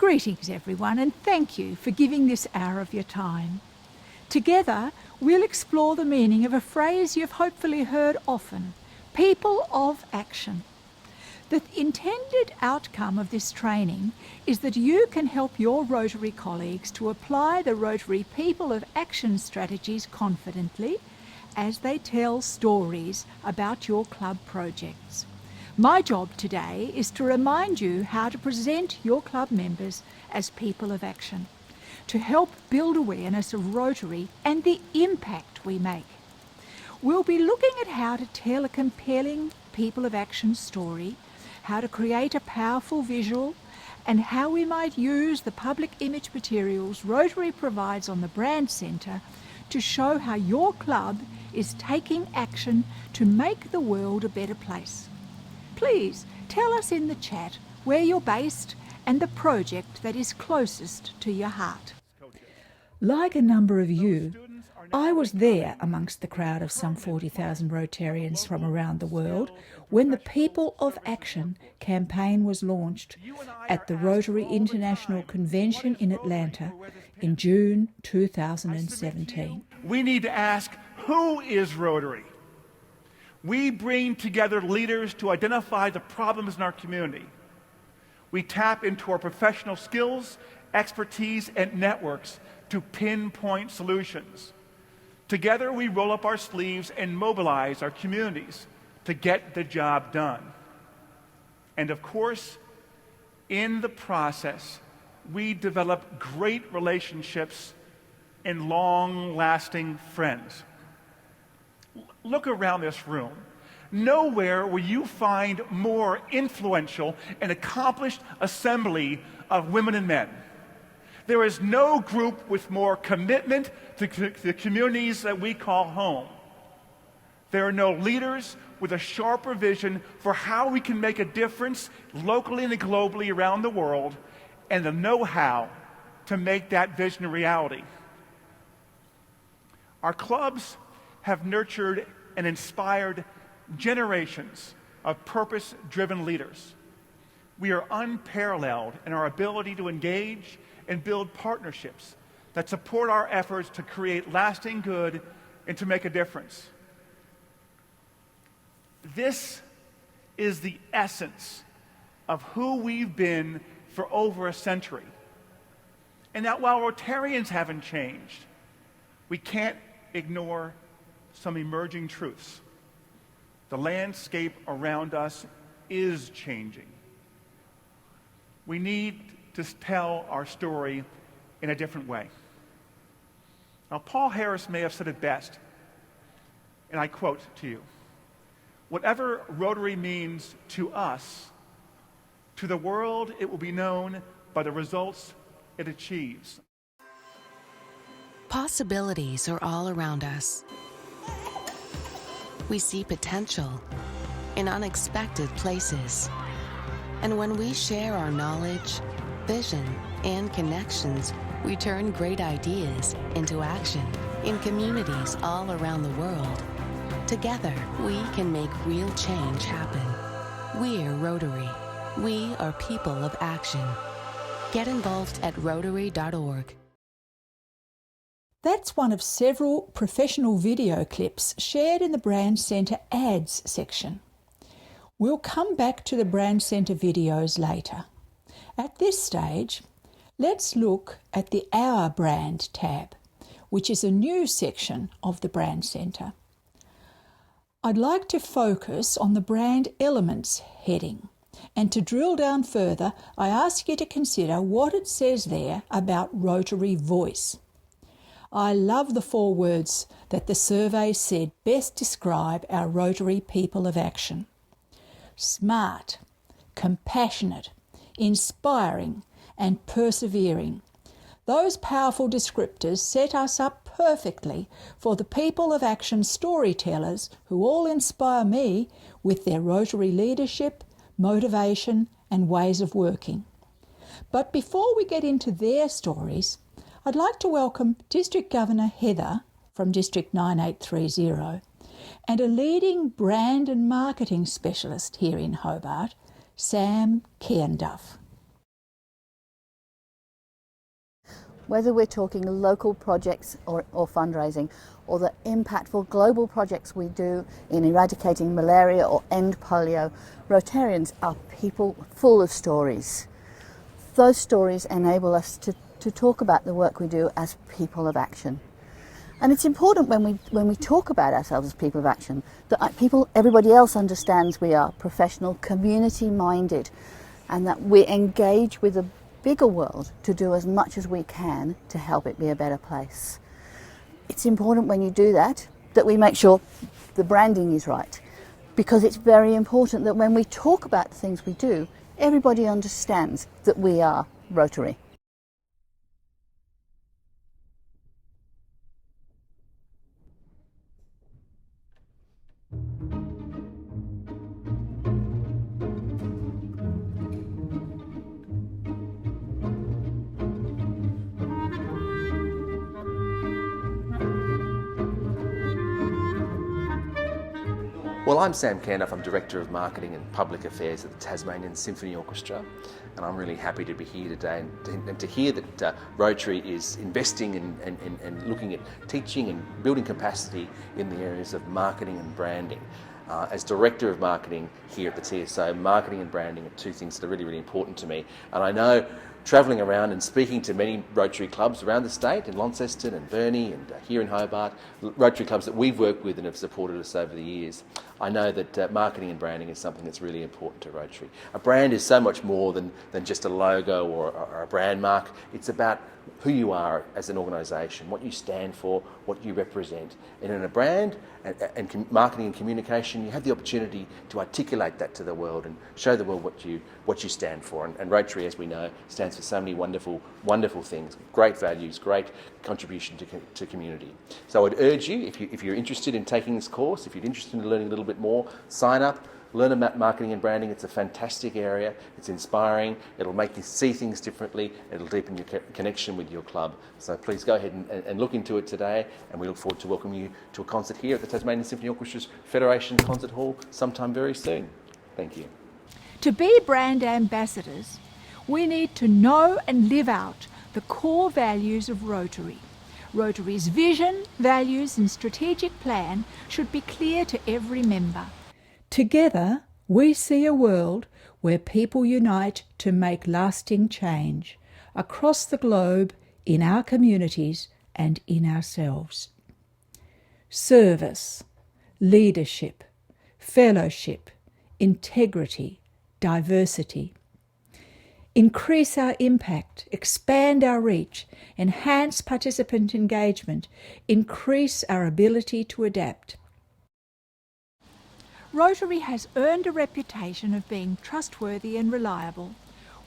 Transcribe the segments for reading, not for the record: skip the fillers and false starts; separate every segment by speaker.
Speaker 1: Greetings everyone, and thank you for giving this hour of your time. Together we'll explore the meaning of a phrase you've hopefully heard often: people of action. The intended outcome of this training is that you can help your Rotary colleagues to apply the Rotary People of Action strategies confidently as they tell stories about your club projects. My job today is to remind you how to present your club members as people of action, to help build awareness of Rotary and the impact we make. We'll be looking at how to tell a compelling people of action story, how to create a powerful visual, and how we might use the public image materials Rotary provides on the Brand Centre to show how your club is taking action to make the world a better place. Please tell us in the chat where you're based and the project that is closest to your heart. Like a number of you, I was there amongst the crowd of some 40,000 Rotarians from around the world when the People of Action campaign was launched at the Rotary International Convention in Atlanta in June 2017.
Speaker 2: We need to ask, who is Rotary? We bring together leaders to identify the problems in our community. We tap into our professional skills, expertise, and networks to pinpoint solutions. Together, we roll up our sleeves and mobilize our communities to get the job done. And of course, in the process, we develop great relationships and long-lasting friends. Look around this room. Nowhere will you find more influential and accomplished assembly of women and men. There is no group with more commitment to the communities that we call home. There are no leaders with a sharper vision for how we can make a difference locally and globally around the world, and the know-how to make that vision a reality. Our clubs have nurtured and inspired generations of purpose-driven leaders. We are unparalleled in our ability to engage and build partnerships that support our efforts to create lasting good and to make a difference. This is the essence of who we've been for over a century. And that while Rotarians haven't changed, we can't ignore some emerging truths. The landscape around us is changing. We need to tell our story in a different way. Now, Paul Harris may have said it best, and I quote to you: "Whatever Rotary means to us, to the world it will be known by the results it achieves."
Speaker 3: Possibilities are all around us. We see potential in unexpected places. And when we share our knowledge, vision, and connections, we turn great ideas into action in communities all around the world. Together, we can make real change happen. We're Rotary. We are people of action. Get involved at Rotary.org.
Speaker 1: That's one of several professional video clips shared in the Brand Centre ads section. We'll come back to the Brand Centre videos later. At this stage, let's look at the Our Brand tab, which is a new section of the Brand Centre. I'd like to focus on the Brand Elements heading, and to drill down further, I ask you to consider what it says there about Rotary voice. I love the 4 words that the survey said best describe our Rotary people of action: smart, compassionate, inspiring, and persevering. Those powerful descriptors set us up perfectly for the people of action storytellers who all inspire me with their Rotary leadership, motivation, and ways of working. But before we get into their stories, I'd like to welcome District Governor Heather from District 9830 and a leading brand and marketing specialist here in Hobart, Sam Cairnduff.
Speaker 4: whether we're talking local projects or fundraising, or the impactful global projects we do in eradicating malaria or end polio, Rotarians are people full of stories. Those stories enable us to talk about the work we do as people of action. And it's important when we talk about ourselves as people of action that everybody else understands we are professional, community-minded, and that we engage with the bigger world to do as much as we can to help it be a better place. It's important when you do that we make sure the branding is right, because it's very important that when we talk about the things we do, everybody understands that we are Rotary.
Speaker 5: Well, I'm Sam Caniff. I'm Director of Marketing and Public Affairs at the Tasmanian Symphony Orchestra, and I'm really happy to be here today and to hear that Rotary is investing and looking at teaching and building capacity in the areas of marketing and branding. As Director of Marketing here at the TSO, marketing and branding are two things that are really, really important to me, and I know travelling around and speaking to many Rotary clubs around the state, in Launceston and Teirney and here in Hobart, Rotary clubs that we've worked with and have supported us over the years, I know that marketing and branding is something that's really important to Rotary. A brand is so much more than just a logo or a brand mark. It's about who you are as an organisation, what you stand for, what you represent. And in a brand and marketing and communication, you have the opportunity to articulate that to the world and show the world what you stand for. And Rotary, as we know, stands for so many wonderful, wonderful things, great values, great contribution to community. So I'd urge you, if you're interested in taking this course, if you're interested in learning a little bit more, sign up. Learn about marketing and branding. It's a fantastic area. It's inspiring. It'll make you see things differently. It'll deepen your connection with your club. So please go ahead and look into it today, and we look forward to welcoming you to a concert here at the Tasmanian Symphony Orchestra's Federation Concert Hall sometime very soon. Thank you.
Speaker 1: To be brand ambassadors, we need to know and live out the core values of Rotary. Rotary's vision, values and strategic plan should be clear to every member. Together, we see a world where people unite to make lasting change across the globe, in our communities and in ourselves. Service, leadership, fellowship, integrity, diversity. Increase our impact, expand our reach, enhance participant engagement, increase our ability to adapt. Rotary has earned a reputation of being trustworthy and reliable.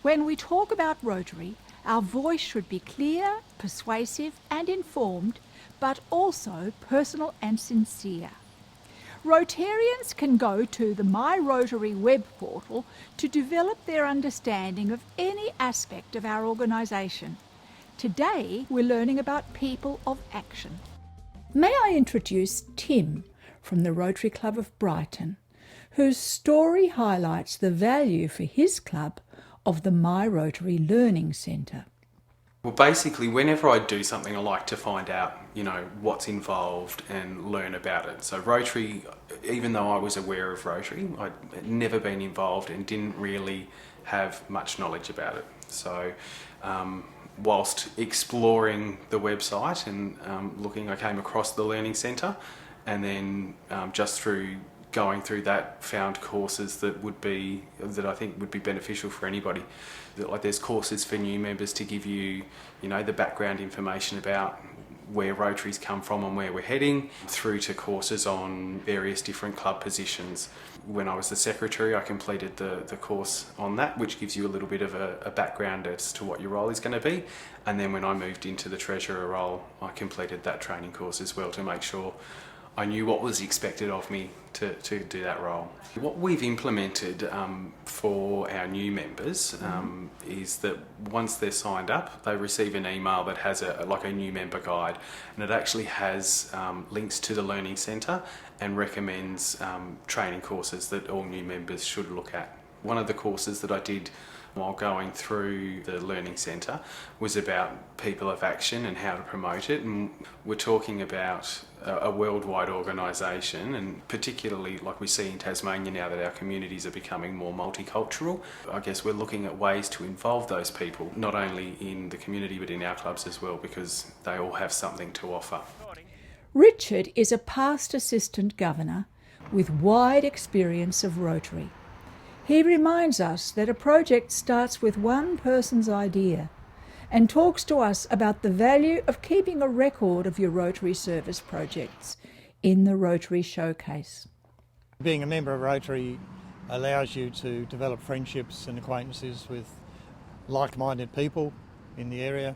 Speaker 1: When we talk about Rotary, our voice should be clear, persuasive and informed, but also personal and sincere. Rotarians can go to the My Rotary web portal to develop their understanding of any aspect of our organisation. Today, we're learning about people of action. May I introduce Tim from the Rotary Club of Brighton, whose story highlights the value for his club of the My Rotary Learning Centre.
Speaker 6: Well, basically, whenever I do something, I like to find out, what's involved and learn about it. So Rotary, even though I was aware of Rotary, I'd never been involved and didn't really have much knowledge about it. So whilst exploring the website and looking, I came across the Learning Centre, and then just through going through that, found courses that I think would be beneficial for anybody. Like there's courses for new members to give you, the background information about where Rotary's come from and where we're heading, through to courses on various different club positions. When I was the secretary, I completed the course on that, which gives you a little bit of a background as to what your role is going to be. And then when I moved into the treasurer role, I completed that training course as well to make sure I knew what was expected of me to do that role. What we've implemented for our new members is that once they're signed up, they receive an email that has a new member guide, and it actually has links to the Learning Centre and recommends training courses that all new members should look at. One of the courses that I did while going through the Learning Centre was about people of action and how to promote it. And we're talking about a worldwide organisation, and particularly like we see in Tasmania now that our communities are becoming more multicultural. I guess we're looking at ways to involve those people, not only in the community but in our clubs as well, because they all have something to offer.
Speaker 1: Richard is a past assistant governor with wide experience of Rotary. He reminds us that a project starts with one person's idea and talks to us about the value of keeping a record of your Rotary service projects in the Rotary Showcase.
Speaker 7: Being a member of Rotary allows you to develop friendships and acquaintances with like-minded people in the area.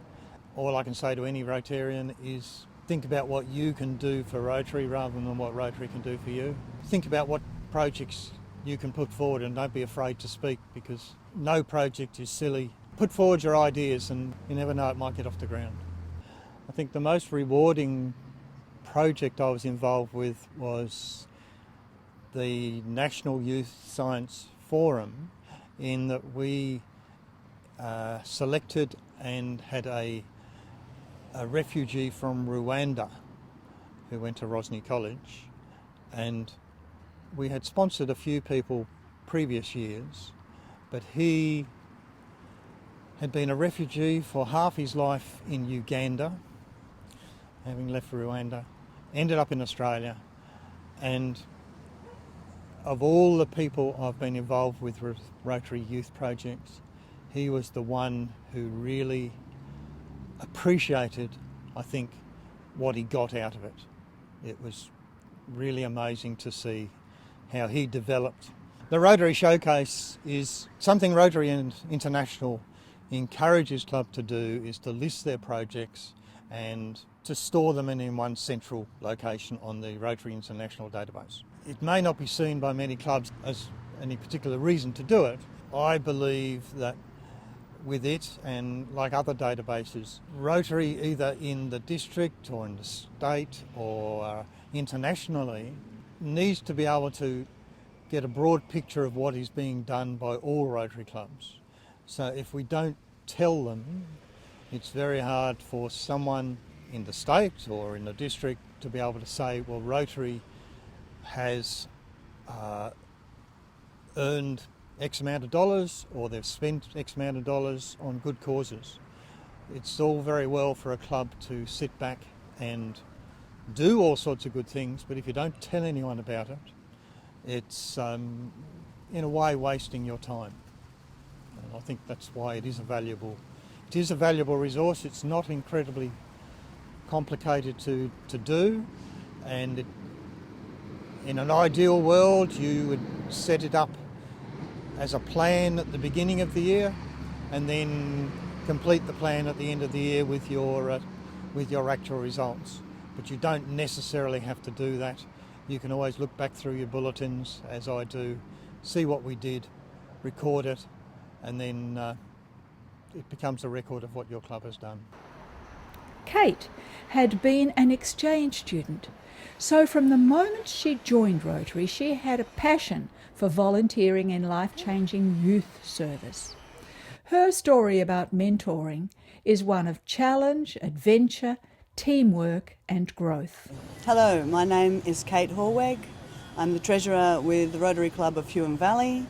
Speaker 7: All I can say to any Rotarian is think about what you can do for Rotary rather than what Rotary can do for you. Think about what projects you can put forward and don't be afraid to speak, because no project is silly. Put forward your ideas and you never know, it might get off the ground. I think the most rewarding project I was involved with was the National Youth Science Forum, in that we selected and had a refugee from Rwanda who went to Rosny College, and we had sponsored a few people previous years, but he had been a refugee for half his life in Uganda, having left Rwanda, ended up in Australia, and of all the people I've been involved with Rotary youth projects, he was the one who really appreciated, I think, what he got out of it. It was really amazing to see how he developed. The Rotary Showcase is something Rotary International encourages club to do, is to list their projects and to store them in one central location on the Rotary International database. It may not be seen by many clubs as any particular reason to do it. I believe that with it, and like other databases, Rotary either in the district or in the state or internationally needs to be able to get a broad picture of what is being done by all Rotary clubs. So if we don't tell them, it's very hard for someone in the state or in the district to be able to say, well, Rotary has earned X amount of dollars, or they've spent X amount of dollars on good causes. It's all very well for a club to sit back and do all sorts of good things, but if you don't tell anyone about it, it's in a way wasting your time. And I think that's why it is a valuable resource. It's not incredibly complicated to do, and in an ideal world you would set it up as a plan at the beginning of the year and then complete the plan at the end of the year with your actual results. But you don't necessarily have to do that. You can always look back through your bulletins, as I do, see what we did, record it, and then it becomes a record of what your club has done.
Speaker 1: Kate had been an exchange student, so from the moment she joined Rotary, she had a passion for volunteering in life-changing youth service. Her story about mentoring is one of challenge, adventure, teamwork and growth.
Speaker 8: Hello, my name is Kate Hallweg. I'm the treasurer with the Rotary Club of Huon Valley,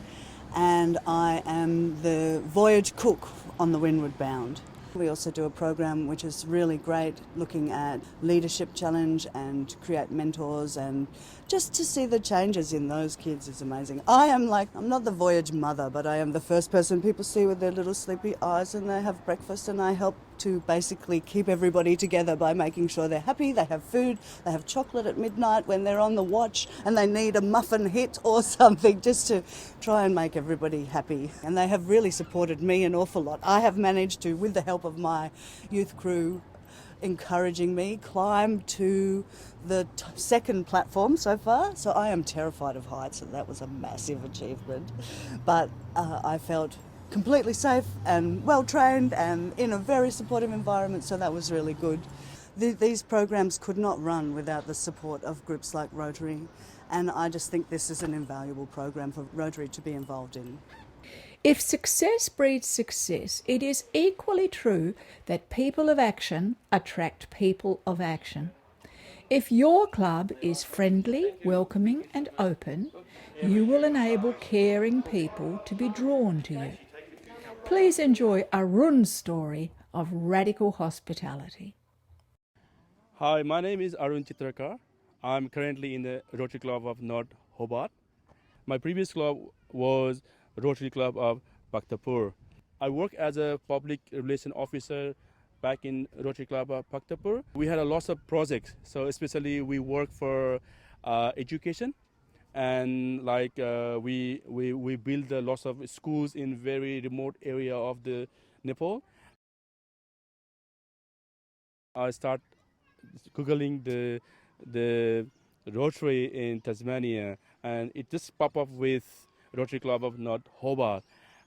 Speaker 8: and I am the voyage cook on the Windward Bound. We also do a program which is really great, looking at leadership challenge and create mentors, and just to see the changes in those kids is amazing. I'm not the voyage mother, but I am the first person people see with their little sleepy eyes, and they have breakfast, and I help to basically keep everybody together by making sure they're happy, they have food, they have chocolate at midnight when they're on the watch and they need a muffin hit or something, just to try and make everybody happy. And they have really supported me an awful lot. I have managed to, with the help of my youth crew encouraging me, climb to the second platform so far. So I am terrified of heights, and that was a massive achievement. But I felt completely safe and well trained and in a very supportive environment, so that was really good. These programs could not run without the support of groups like Rotary, and I just think this is an invaluable program for Rotary to be involved in.
Speaker 1: If success breeds success, it is equally true that people of action attract people of action. If your club is friendly, welcoming and open, you will enable caring people to be drawn to you. Please enjoy Arun's story of radical hospitality.
Speaker 9: Hi, my name is Arun Chitrakar. I'm currently in the Rotary Club of North Hobart. My previous club was Rotary Club of Bhaktapur. I work as a public relation officer back in Rotary Club of Bhaktapur. We had a lot of projects, so especially we work for education, and like we build lots of schools in very remote area of the Nepal. I start googling the Rotary in Tasmania, and it just pop up with Rotary Club of North Hobart.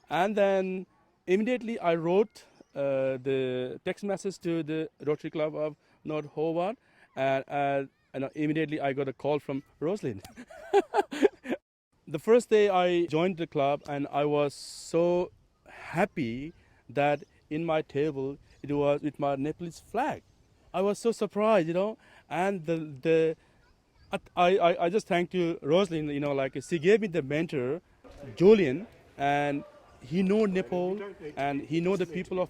Speaker 9: And then immediately I wrote the text message to the Rotary Club of North Hobart, and immediately I got a call from Rosalind. The first day I joined the club, and I was so happy that in my table it was with my Nepalese flag. I was so surprised, and I just thank you, Rosalind, like she gave me the mentor, Julian, and he know Nepal, and he know the people of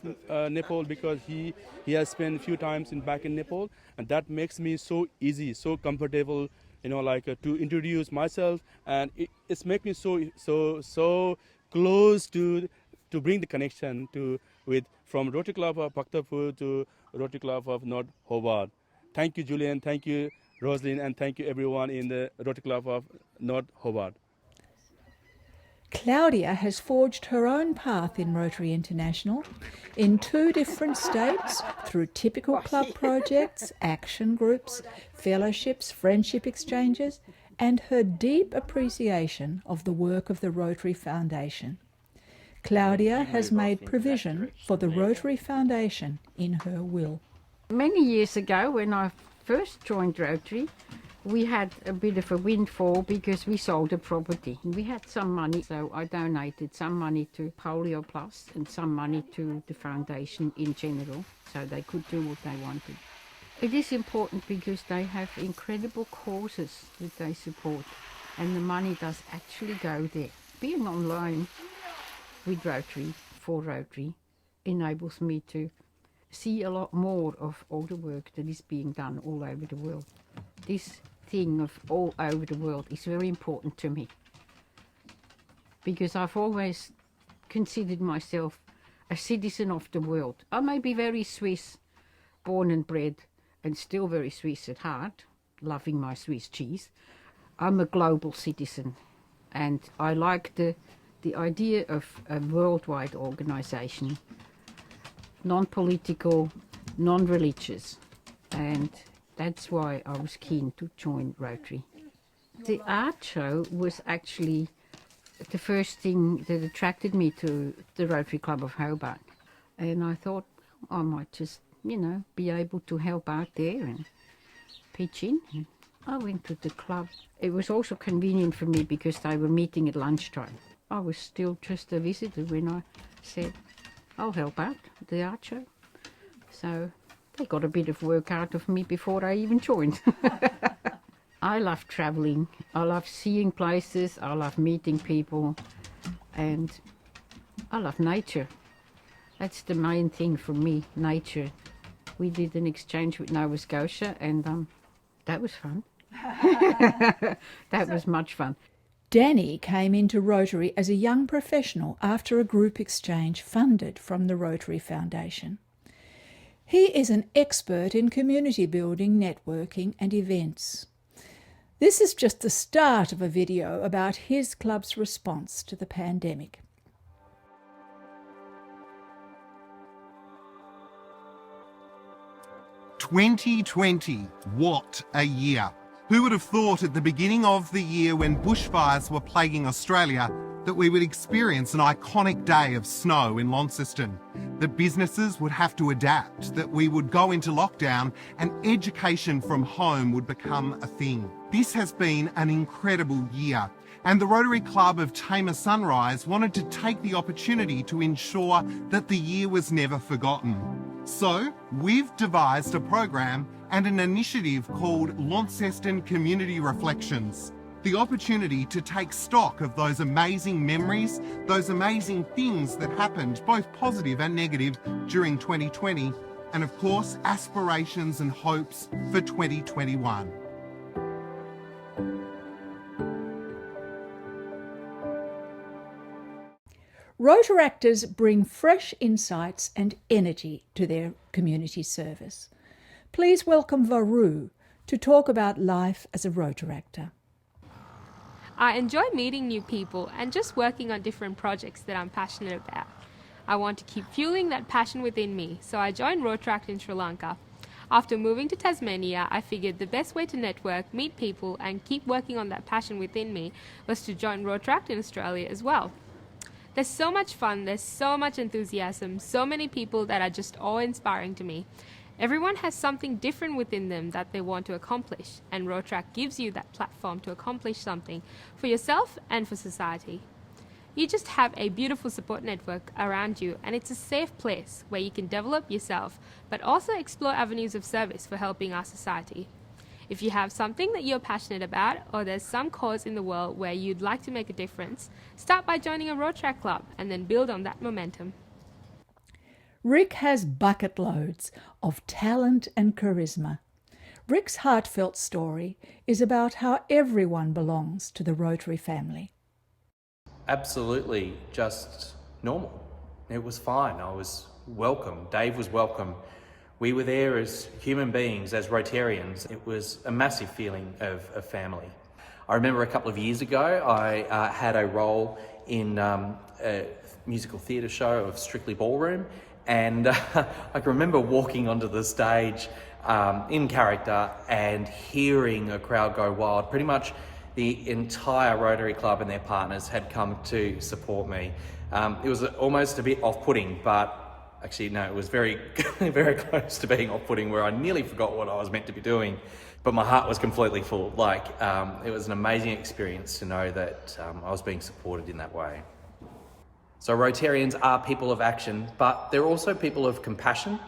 Speaker 9: Nepal because he has spent a few times back in Nepal, and that makes me so easy, so comfortable, to introduce myself, and it's make me so close to bring the connection from Rotary Club of Bhaktapur to Rotary Club of North Hobart. Thank you, Julian. Thank you, Rosalind, and thank you everyone in the Rotary Club of North Hobart.
Speaker 1: Claudia has forged her own path in Rotary International in 2 different states through typical club projects, action groups, fellowships, friendship exchanges, and her deep appreciation of the work of the Rotary Foundation. Claudia has made provision for the Rotary Foundation in her will.
Speaker 10: Many years ago, when I first joined Rotary, we had a bit of a windfall because we sold a property. We had some money, so I donated some money to Polio Plus and some money to the foundation in general, so they could do what they wanted. It is important because they have incredible causes that they support, and the money does actually go there. Being online with Rotary, for Rotary, enables me to see a lot more of all the work that is being done all over the world. This thing of all over the world is very important to me because I've always considered myself a citizen of the world. I may be very Swiss, born and bred, and still very Swiss at heart, loving my Swiss cheese. I'm a global citizen, and I like the idea of a worldwide organisation, non-political, non-religious, and that's why I was keen to join Rotary. The art show was actually the first thing that attracted me to the Rotary Club of Hobart, and I thought I might just, be able to help out there and pitch in. And I went to the club. It was also convenient for me because they were meeting at lunchtime. I was still just a visitor when I said, I'll help out the art show. So they got a bit of work out of me before I even joined. I love travelling, I love seeing places, I love meeting people, and I love nature. That's the main thing for me, nature. We did an exchange with Nova Scotia, and that was fun. That was much fun.
Speaker 1: Danny came into Rotary as a young professional after a group exchange funded from the Rotary Foundation. He is an expert in community building, networking and events. This is just the start of a video about his club's response to the pandemic.
Speaker 11: "2020, what a year. Who would have thought at the beginning of the year when bushfires were plaguing Australia that we would experience an iconic day of snow in Launceston, that businesses would have to adapt, that we would go into lockdown and education from home would become a thing. This has been an incredible year, And the Rotary Club of Tamar Sunrise wanted to take the opportunity to ensure that the year was never forgotten. So we've devised a program and an initiative called Launceston Community Reflections. The opportunity to take stock of those amazing memories, those amazing things that happened, both positive and negative, during 2020, and of course, aspirations and hopes for 2021.
Speaker 1: Rotaractors bring fresh insights and energy to their community service. Please welcome Varu to talk about life as a Rotaractor.
Speaker 12: I enjoy meeting new people and just working on different projects that I'm passionate about. I want to keep fueling that passion within me, so I joined Rotaract in Sri Lanka. After moving to Tasmania, I figured the best way to network, meet people, and keep working on that passion within me was to join Rotaract in Australia as well. There's so much fun, there's so much enthusiasm, so many people that are just awe-inspiring to me. Everyone has something different within them that they want to accomplish, and Rotaract gives you that platform to accomplish something for yourself and for society. You just have a beautiful support network around you, and it's a safe place where you can develop yourself, but also explore avenues of service for helping our society. If you have something that you're passionate about, or there's some cause in the world where you'd like to make a difference, start by joining a Rotaract club and then build on that momentum.
Speaker 1: Rick has bucket loads of talent and charisma. Rick's heartfelt story is about how everyone belongs to the Rotary family.
Speaker 13: Absolutely just normal. It was fine. I was welcome. Dave was welcome. We were there as human beings, as Rotarians. It was a massive feeling of family. I remember a couple of years ago, I had a role in a musical theatre show of Strictly Ballroom, and I can remember walking onto the stage in character and hearing a crowd go wild. Pretty much the entire Rotary Club and their partners had come to support me. It was almost a bit off-putting, but actually no, it was very, very close to being off-putting, where I nearly forgot what I was meant to be doing, but my heart was completely full. It was an amazing experience to know that I was being supported in that way. So Rotarians are people of action, but they're also people of compassion,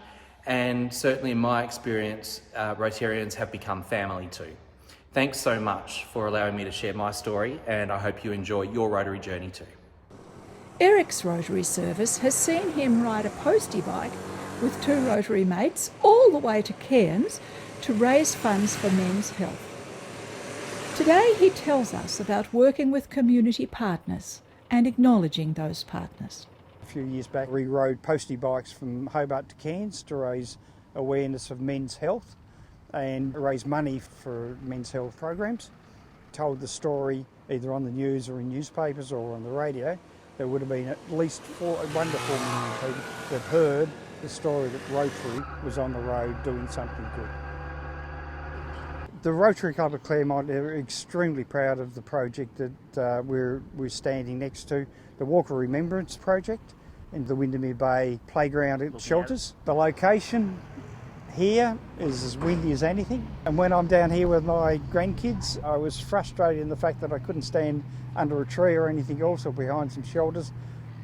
Speaker 13: and certainly in my experience, Rotarians have become family too. Thanks so much for allowing me to share my story, and I hope you enjoy your Rotary journey too.
Speaker 1: Eric's Rotary service has seen him ride a postie bike with 2 Rotary mates all the way to Cairns to raise funds for men's health. Today he tells us about working with community partners and acknowledging those partners.
Speaker 14: A few years back we rode postie bikes from Hobart to Cairns to raise awareness of men's health and raise money for men's health programs. Told the story either on the news or in newspapers or on the radio. There would have been at least 1 to 4 million people that heard the story that Rotary was on the road doing something good. The Rotary Club of Claremont are extremely proud of the project that we're standing next to, the Walker Remembrance Project in the Windermere Bay Playground shelters. The location here is as windy as anything, and when I'm down here with my grandkids, I was frustrated in the fact that I couldn't stand under a tree or anything else or behind some shelters.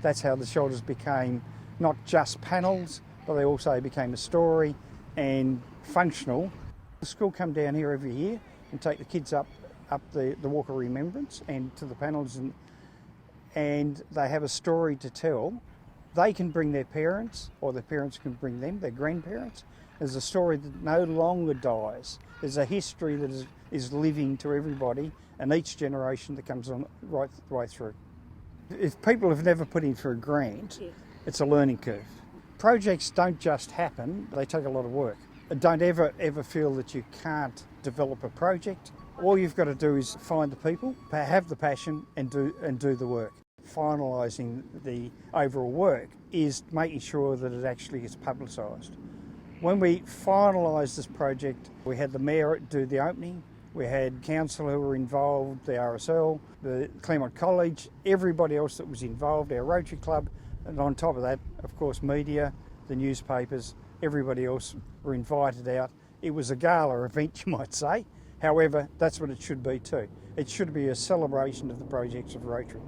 Speaker 14: That's how the shelters became not just panels, but they also became a story and functional. The school come down here every year and take the kids up the Walker Remembrance and to the panels, and they have a story to tell. They can bring their parents, or their parents can bring them, their grandparents. There's a story that no longer dies. There's a history that is living to everybody and each generation that comes on right the way through. If people have never put in for a grant, it's a learning curve. Projects don't just happen, they take a lot of work. Don't ever feel that you can't develop a project. All you've got to do is find the people, have the passion and do the work. Finalising the overall work is making sure that it actually gets publicised. When we finalised this project, we had the Mayor do the opening, we had council who were involved, the RSL, the Claremont College, everybody else that was involved, our Rotary Club, and on top of that, of course, media, the newspapers, everybody else were invited out. It was a gala event, you might say, However, that's what it should be too. It should be a celebration of the projects of Rotary.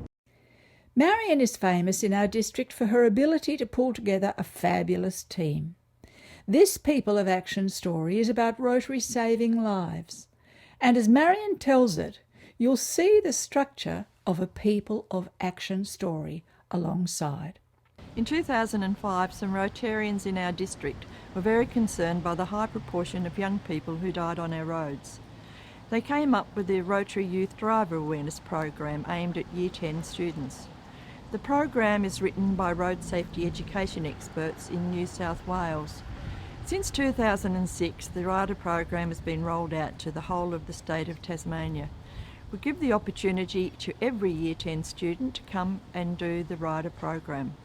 Speaker 1: Marion is famous in our district for her ability to pull together a fabulous team. This People of Action story is about Rotary saving lives. And as Marion tells it, you'll see the structure of a People of Action story alongside.
Speaker 15: In 2005, some Rotarians in our district were very concerned by the high proportion of young people who died on our roads. They came up with the Rotary Youth Driver Awareness Program aimed at Year 10 students. The program is written by road safety education experts in New South Wales. Since 2006, the rider program has been rolled out to the whole of the state of Tasmania. We give the opportunity to every Year 10 student to come and do the rider program.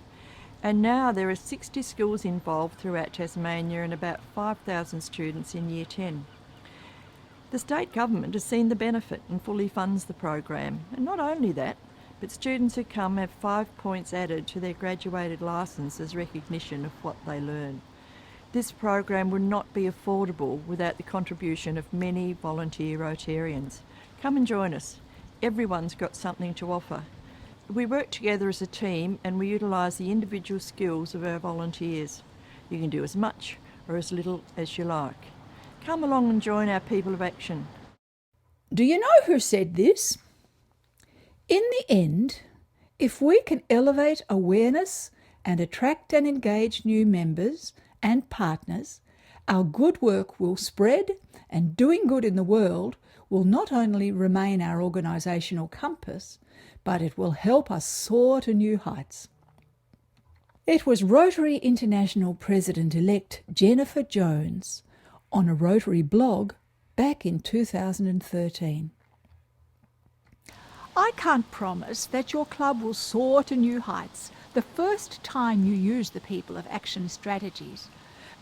Speaker 15: And now there are 60 schools involved throughout Tasmania and about 5,000 students in Year 10. The state government has seen the benefit and fully funds the program. And not only that, but students who come have 5 points added to their graduated licence as recognition of what they learn. This program would not be affordable without the contribution of many volunteer Rotarians. Come and join us. Everyone's got something to offer. We work together as a team and we utilise the individual skills of our volunteers. You can do as much or as little as you like. Come along and join our People of Action.
Speaker 1: Do you know who said this? In the end, if we can elevate awareness and attract and engage new members and partners, our good work will spread, and doing good in the world will not only remain our organisational compass, but it will help us soar to new heights. It was Rotary International President-elect Jennifer Jones on a Rotary blog back in 2013. I can't promise that your club will soar to new heights the first time you use the People of Action strategies,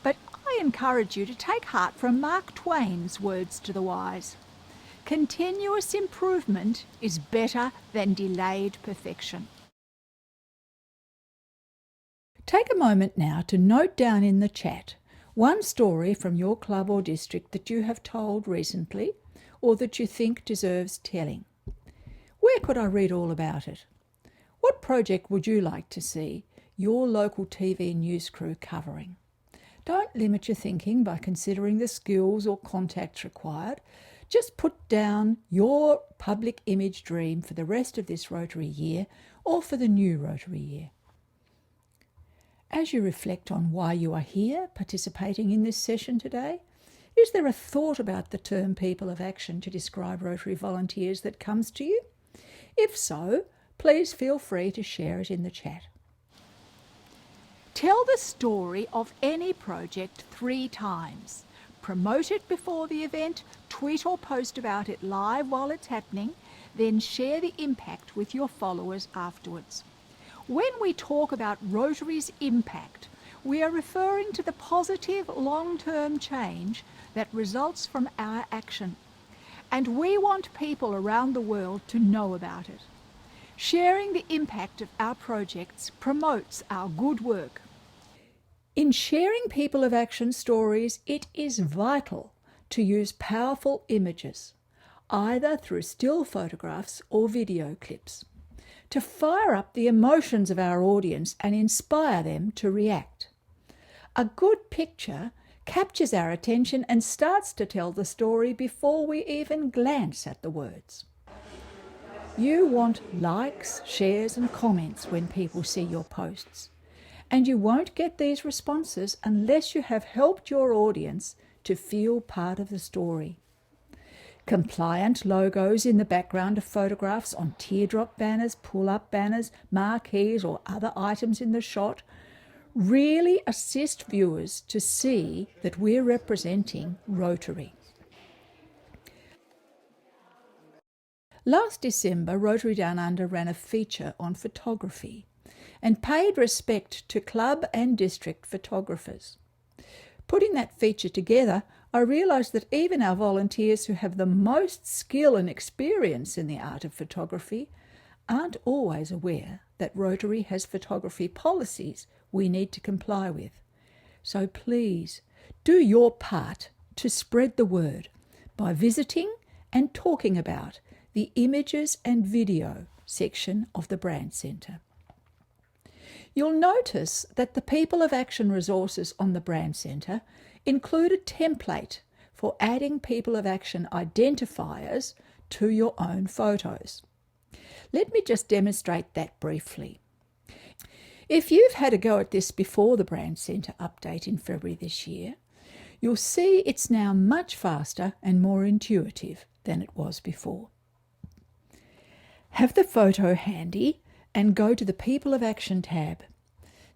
Speaker 1: but I encourage you to take heart from Mark Twain's words to the wise. Continuous improvement is better than delayed perfection. Take a moment now to note down in the chat one story from your club or district that you have told recently or that you think deserves telling. Where could I read all about it? What project would you like to see your local TV news crew covering? Don't limit your thinking by considering the skills or contacts required. Just put down your public image dream for the rest of this Rotary year or for the new Rotary year. As you reflect on why you are here participating in this session today, is there a thought about the term People of Action to describe Rotary volunteers that comes to you? If so, please feel free to share it in the chat. Tell the story of any project 3 times. Promote it before the event, tweet or post about it live while it's happening, then share the impact with your followers afterwards. When we talk about Rotary's impact, we are referring to the positive long-term change that results from our action. And we want people around the world to know about it. Sharing the impact of our projects promotes our good work. In sharing People of Action stories, it is vital to use powerful images, either through still photographs or video clips, to fire up the emotions of our audience and inspire them to react. A good picture captures our attention and starts to tell the story before we even glance at the words. You want likes, shares and comments when people see your posts. And you won't get these responses unless you have helped your audience to feel part of the story. Compliant logos in the background of photographs on teardrop banners, pull-up banners, marquees or other items in the shot really assist viewers to see that we're representing Rotary. Last December, Rotary Down Under ran a feature on photography and paid respect to club and district photographers. Putting that feature together, I realised that even our volunteers who have the most skill and experience in the art of photography aren't always aware that Rotary has photography policies we need to comply with. So please, do your part to spread the word by visiting and talking about the Images and Video section of the Brand Centre. You'll notice that the People of Action resources on the Brand Centre include a template for adding People of Action identifiers to your own photos. Let me just demonstrate that briefly. If you've had a go at this before the Brand Centre update in February this year, you'll see it's now much faster and more intuitive than it was before. Have the photo handy and go to the People of Action tab.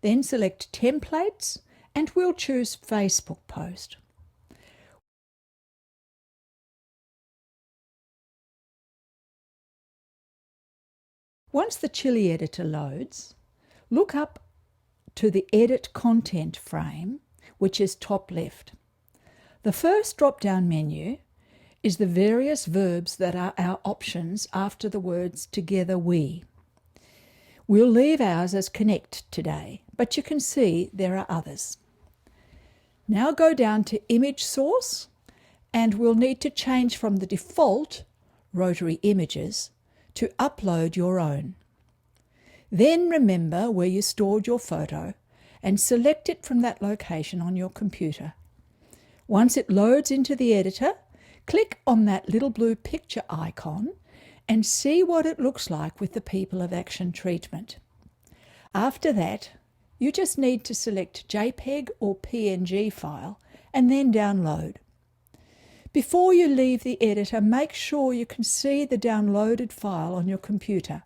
Speaker 1: Then select Templates and we'll choose Facebook Post. Once the Chili editor loads, look up to the Edit Content frame, which is top left. The first drop-down menu is the various verbs that are our options after the words Together We. We'll leave ours as Connect today, but you can see there are others. Now go down to Image Source, and we'll need to change from the default Rotary Images to upload your own. Then remember where you stored your photo and select it from that location on your computer. Once it loads into the editor, click on that little blue picture icon and see what it looks like with the People of Action treatment. After that, you just need to select JPEG or PNG file and then download. Before you leave the editor, make sure you can see the downloaded file on your computer.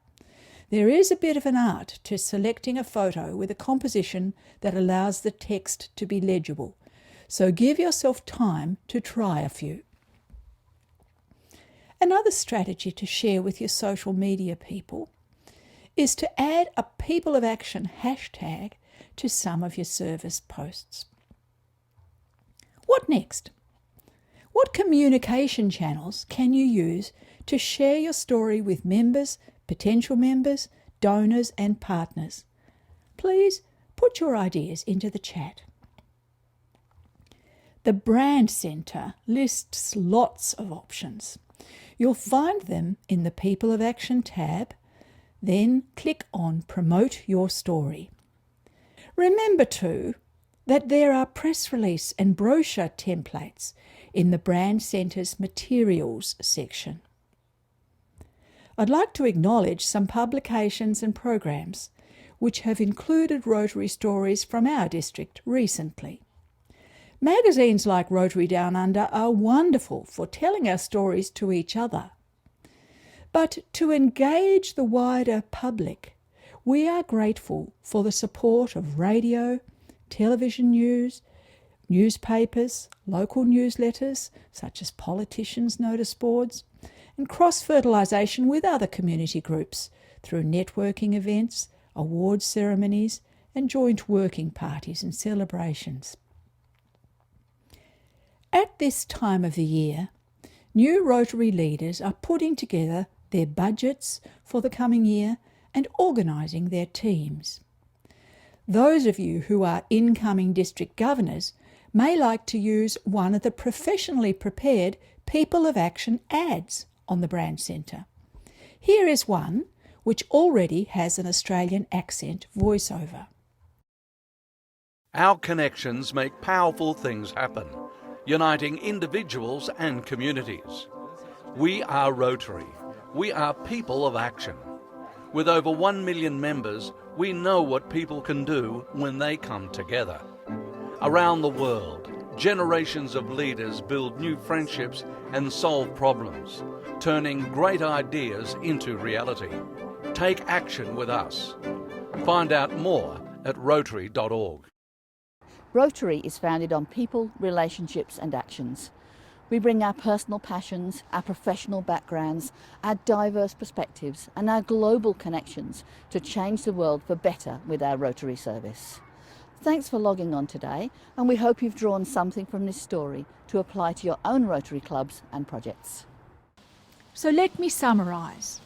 Speaker 1: There is a bit of an art to selecting a photo with a composition that allows the text to be legible, so give yourself time to try a few. Another strategy to share with your social media people is to add a People of Action hashtag to some of your service posts. What next? What communication channels can you use to share your story with members, potential members, donors and partners? Please put your ideas into the chat. The Brand Centre lists lots of options. You'll find them in the People of Action tab, then click on Promote Your Story. Remember too that there are press release and brochure templates in the Brand Centre's Materials section. I'd like to acknowledge some publications and programs which have included Rotary stories from our district recently. Magazines like Rotary Down Under are wonderful for telling our stories to each other. But to engage the wider public, we are grateful for the support of radio, television news, newspapers, local newsletters such as politicians' notice boards, and cross-fertilisation with other community groups through networking events, awards ceremonies, and joint working parties and celebrations. At this time of the year, new Rotary leaders are putting together their budgets for the coming year and organising their teams. Those of you who are incoming district governors may like to use one of the professionally prepared People of Action ads on the Brand Centre. Here is one which already has an Australian accent voiceover.
Speaker 16: Our connections make powerful things happen, uniting individuals and communities. We are Rotary. We are People of Action. With over 1 million members, we know what people can do when they come together. Around the world, generations of leaders build new friendships and solve problems, turning great ideas into reality. Take action with us. Find out more at rotary.org.
Speaker 4: Rotary is founded on people, relationships and actions. We bring our personal passions, our professional backgrounds, our diverse perspectives and our global connections to change the world for better with our Rotary service. Thanks for logging on today, and we hope you've drawn something from this story to apply to your own Rotary clubs and projects.
Speaker 1: So let me summarise.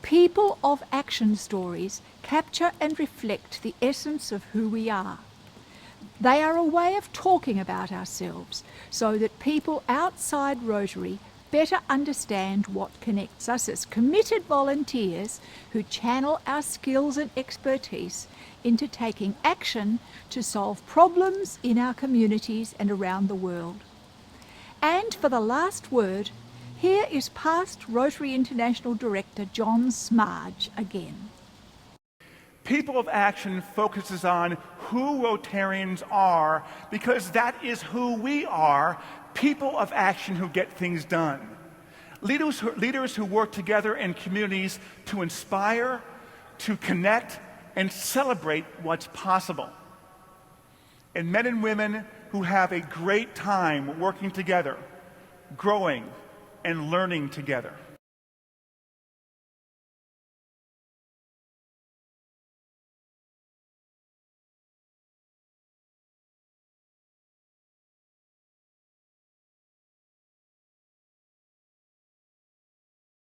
Speaker 1: People of Action stories capture and reflect the essence of who we are. They are a way of talking about ourselves so that people outside Rotary better understand what connects us as committed volunteers who channel our skills and expertise into taking action to solve problems in our communities and around the world. And for the last word, here is past Rotary International Director John Smarge again.
Speaker 2: People of Action focuses on who Rotarians are because that is who we are, people of action who get things done. Leaders who work together in communities to inspire, to connect, and celebrate what's possible. And men and women who have a great time working together, growing and learning together.